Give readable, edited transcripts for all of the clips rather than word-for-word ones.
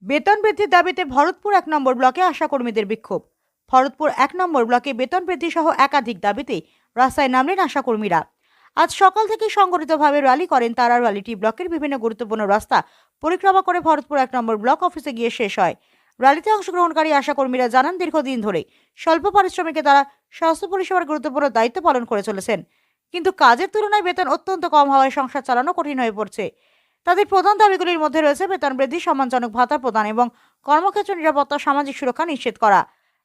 বেতন বৃদ্ধির দাবিতে ভরতপুর ১ নম্বর ব্লকে আশাকর্মীদের বিক্ষোভ। ভরতপুর ১ নম্বর ব্লকে বেতন বৃদ্ধি সহ একাধিক দাবিতে রাস্তায় নামলেন আশাকর্মীরা। আজ সকাল থেকে সংগঠিতভাবে র্যালি করেন তারা। র্যালিটি ব্লকের বিভিন্ন গুরুত্বপূর্ণ রাস্তা পরিক্রমা করে ভরতপুর ১ নম্বর ব্লক অফিসে গিয়ে শেষ হয়। র্যালিতে অংশগ্রহণকারী আশাকর্মীরা জানান, দীর্ঘদিন ধরে স্বল্প পারিশ্রমিকে তারা স্বাস্থ্য পরিষেবার গুরুত্বপূর্ণ দায়িত্ব পালন করে চলেছেন, কিন্তু কাজের তুলনায় বেতন অত্যন্ত কম হওয়ায় সংসার চালানো কঠিন হয়ে পড়ছে। তাদের প্রধান দাবিগুলির মধ্যে রয়েছে বেতন বৃদ্ধি, সম্মানজনক ভাতা প্রদান এবং কর্মক্ষেত্র নিরাপত্তা, সামাজিক সুরক্ষা নিশ্চিত করা।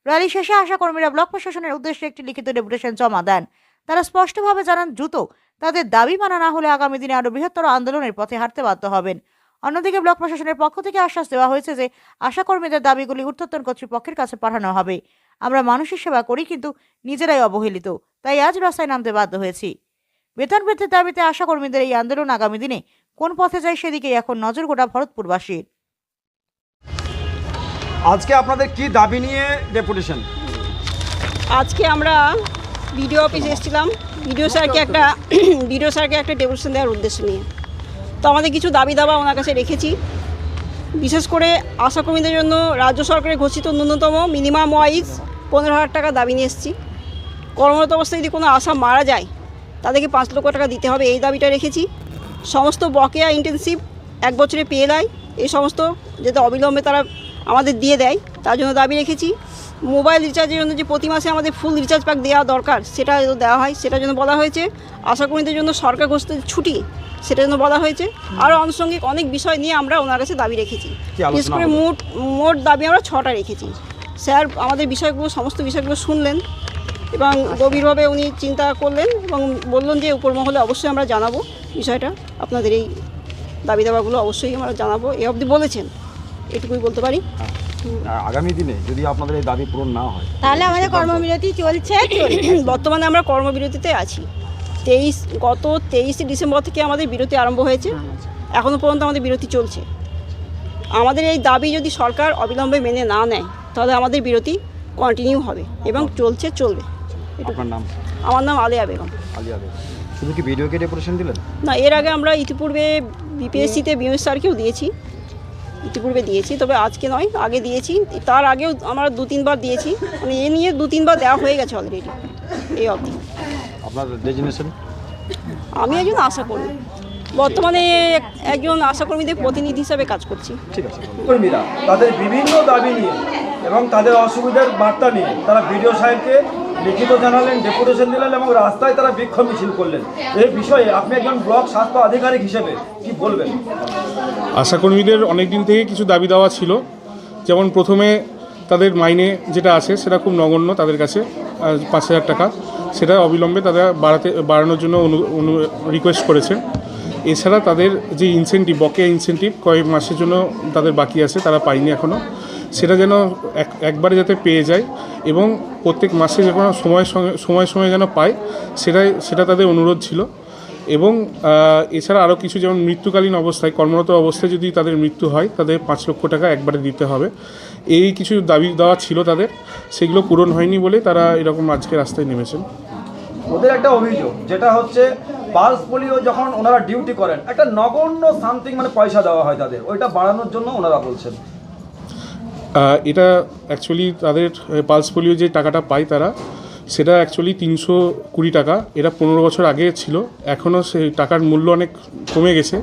র্যালি শেষে আশাকর্মীরা ব্লক প্রশাসনের উদ্দেশ্যে একটি লিখিত ডেপুটেশন জমা দেন। তারা স্পষ্টভাবে জানান, দ্রুত তাদের দাবি মানা না হলে আগামী দিনে আরো বৃহত্তর আন্দোলনের পথে হাঁটতে বাধ্য হবেন। অন্যদিকে ব্লক প্রশাসনের পক্ষ থেকে আশ্বাস দেওয়া হয়েছে যে আশাকর্মীদের দাবিগুলি ঊর্ধ্বতন কর্তৃপক্ষের কাছে পাঠানো হবে। আমরা মানুষের সেবা করি, কিন্তু নিজেরাই অবহেলিত, তাই আজ রাস্তায় নামতে বাধ্য হয়েছি। বেতন বৃদ্ধির দাবিতে আশাকর্মীদের এই আন্দোলন আগামী দিনে কোন পথে যায় সেদিকেই এখন নজর গোটা ভরতপুরবাসীর। আজকে আপনাদের কি দাবি নিয়ে ডেপুটেশন? আজকে আমরা বিডিও অফিসে এসেছিলাম বিডিও স্যারকে একটা ডেপুটেশন দেওয়ার উদ্দেশ্য নিয়ে। তো আমাদের কিছু দাবি দাবা ওনার কাছে রেখেছি। বিশেষ করে আশাকর্মীদের জন্য রাজ্য সরকারের ঘোষিত ন্যূনতম মিনিমাম ওয়াইজ 15,000 টাকা দাবি নিয়ে এসেছি। কর্মরত অবস্থায় যদি কোনো আশা মারা যায় তাদেরকে 5 লক্ষ টাকা দিতে হবে, এই দাবিটা রেখেছি। সমস্ত বকেয়া ইন্টেনসিভ 1 বছরে পেয়ে দেয়, এই সমস্ত যাতে অবিলম্বে তারা আমাদের দিয়ে দেয় তার জন্য দাবি রেখেছি। মোবাইল রিচার্জের জন্য যে প্রতি মাসে আমাদের ফুল রিচার্জ প্যাক দেওয়া দরকার সেটা দেওয়া হয়, সেটার জন্য বলা হয়েছে। আশাকর্মীদের জন্য সরকার ঘোষিত ছুটি, সেটার জন্য বলা হয়েছে। আরও আনুষঙ্গিক অনেক বিষয় নিয়ে আমরা ওনার কাছে দাবি রেখেছি। বিশেষ করে মোট দাবি আমরা 6টা রেখেছি। স্যার আমাদের সমস্ত বিষয়গুলো শুনলেন এবং গভীরভাবে উনি চিন্তা করলেন এবং বললেন যে উপর মহলে অবশ্যই আমরা জানাবো বিষয়টা, আপনাদের এই দাবি দাবাগুলো অবশ্যই আমরা জানাবো, এ অবধি বলেছেন, এটুকুই বলতে পারি। আগামী দিনে যদি আপনাদের এই দাবি পূরণ না হয় তাহলে আমাদের কর্মবিরতি চলছে। বর্তমানে আমরা কর্মবিরতিতে আছি। গত 23 ডিসেম্বর থেকে আমাদের বিরতি আরম্ভ হয়েছে, এখনও পর্যন্ত আমাদের বিরতি চলছে। আমাদের এই দাবি যদি সরকার অবিলম্বে মেনে না নেয় তাহলে আমাদের বিরতি কন্টিনিউ হবে এবং চলবে। আপনার নাম? আমার নাম আলিয়া বেগম। শুধু কি ভিডিওকে ডেপুটেশন দিলেন? না, এর আগে আমরা ইতিপূর্বে বিপিএসসিতে বিএস স্যারকেও দিয়েছি, তবে আজকে নয়, আগে দিয়েছি। তার আগেও আমরা 2-3 বার দিয়েছি, মানে এ নিয়ে 2-3 বার দেওয়া হয়ে গেছে অলরেডি এই অবধি। আপনার ডেজিগনেশন? আমি একজন আশাকর্মী, বর্তমানে একজন আশাকর্মীদের প্রতিনিধি হিসাবে কাজ করছি। ঠিক আছে। কর্মীরা তাদের বিভিন্ন দাবি নিয়ে এবং তাদের অসুবিধার বার্তা নিয়ে তারা বিডিও সাহেবকে লিখিত জানালেন, ডেপুটেশন দিলেন এবং রাস্তায় তারা বিক্ষোভ মিছিল করলেন। এই বিষয়ে আপনি একজন ব্লক স্বাস্থ্য আধিকারিক হিসেবে কি বলবেন? আশাকর্মীদের অনেক দিন থেকে কিছু দাবি দেওয়া ছিল, যেমন প্রথমে তাদের মাইনে যেটা আছে সেটা খুব নগণ্য তাদের কাছে, 5,000 টাকা, সেটা অবিলম্বে তারা বাড়ানোর জন্য রিকোয়েস্ট করেছেন। এছাড়া তাদের যে ইনসেন্টিভ, বকেয়া ইনসেন্টিভ কয়েক মাসের জন্য তাদের বাকি আছে, তারা পায়নি এখনও, সেটা যেন একবারে যাতে পেয়ে যায় এবং প্রত্যেক মাসে যখন সময় যেন পায়, সেটা তাদের অনুরোধ ছিল। এবং এছাড়া আরও কিছু, যেমন মৃত্যুকালীন অবস্থায়, কর্মরত অবস্থায় যদি তাদের মৃত্যু হয় তাদের 5 লক্ষ টাকা একবারে দিতে হবে। এই কিছু দাবি দেওয়া ছিল তাদের, সেগুলো পূরণ হয়নি বলে তারা এরকম আজকে রাস্তায় নেমেছেন। ওদের একটা অভিযোগ যেটা হচ্ছে পালস পোলিও যখন ওনারা ডিউটি করেন একটা নগণ্য সামথিং মানে পয়সা দেওয়া হয় তাদের, ওইটা বাড়ানোর জন্য ওনারা বলছেন। এটা অ্যাকচুয়ালি তাদের পালস পোলিও যে টাকাটা পায় তারা, সেটা অ্যাকচুয়ালি 320 টাকা। এটা 15 বছর আগে ছিল, এখনও সেই টাকার মূল্য অনেক কমে গেছে,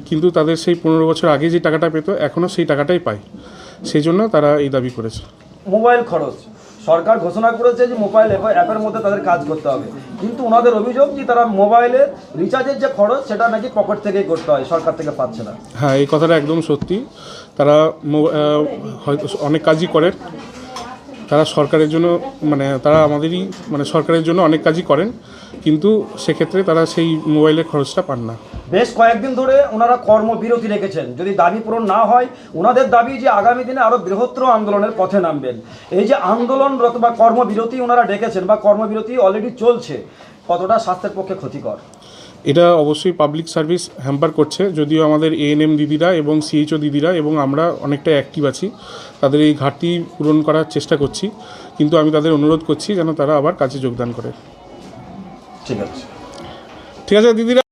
কিন্তু তাদের সেই 15 বছর আগে যে টাকাটা পেত এখনও সেই টাকাটাই পায়, সেই জন্য তারা এই দাবি করেছে। মোবাইল খরচ সরকার ঘোষণা করেছে যে মোবাইল অ্যাপের মধ্যে তাদের কাজ করতে হবে, কিন্তু ওনাদের অভিযোগ যে তারা মোবাইলে রিচার্জের যে খরচ সেটা নাকি পকেট থেকেই করতে হয়, সরকার থেকে পাচ্ছে না। হ্যাঁ, এই কথাটা একদম সত্যি। তারা হয়তো অনেক কাজই করেন, তারা সরকারের জন্য তারা আমাদেরই সরকারের জন্য অনেক কাজই করেন, কিন্তু সেক্ষেত্রে তারা সেই মোবাইলের খরচটা পান না। বেশ কয়েকদিন ধরে ওনারা কর্মবিরতি রেখেছেন। যদি দাবি পূরণ না হয় ওনাদের দাবি যে আগামী দিনে আরও বৃহত্তর আন্দোলনের পথে নামবেন। এই যে আন্দোলনরত বা কর্মবিরতি ওনারা ডেকেছেন বা কর্মবিরতি অলরেডি চলছে, কতটা স্বাস্থ্যের পক্ষে ক্ষতিকর? এটা অবশ্যই পাবলিক সার্ভিস হ্যাম্পার করছে, যদিও আমাদের এএনএম দিদিরা এবং সিএইচও দিদিরা এবং আমরা অনেকটা অ্যাক্টিভ আছি, তাদের এই ঘাটতি পূরণ করার চেষ্টা করছি, কিন্তু আমি তাদের অনুরোধ করছি যেন তারা আবার কাজে যোগদান করে। ঠিক আছে দিদিরা।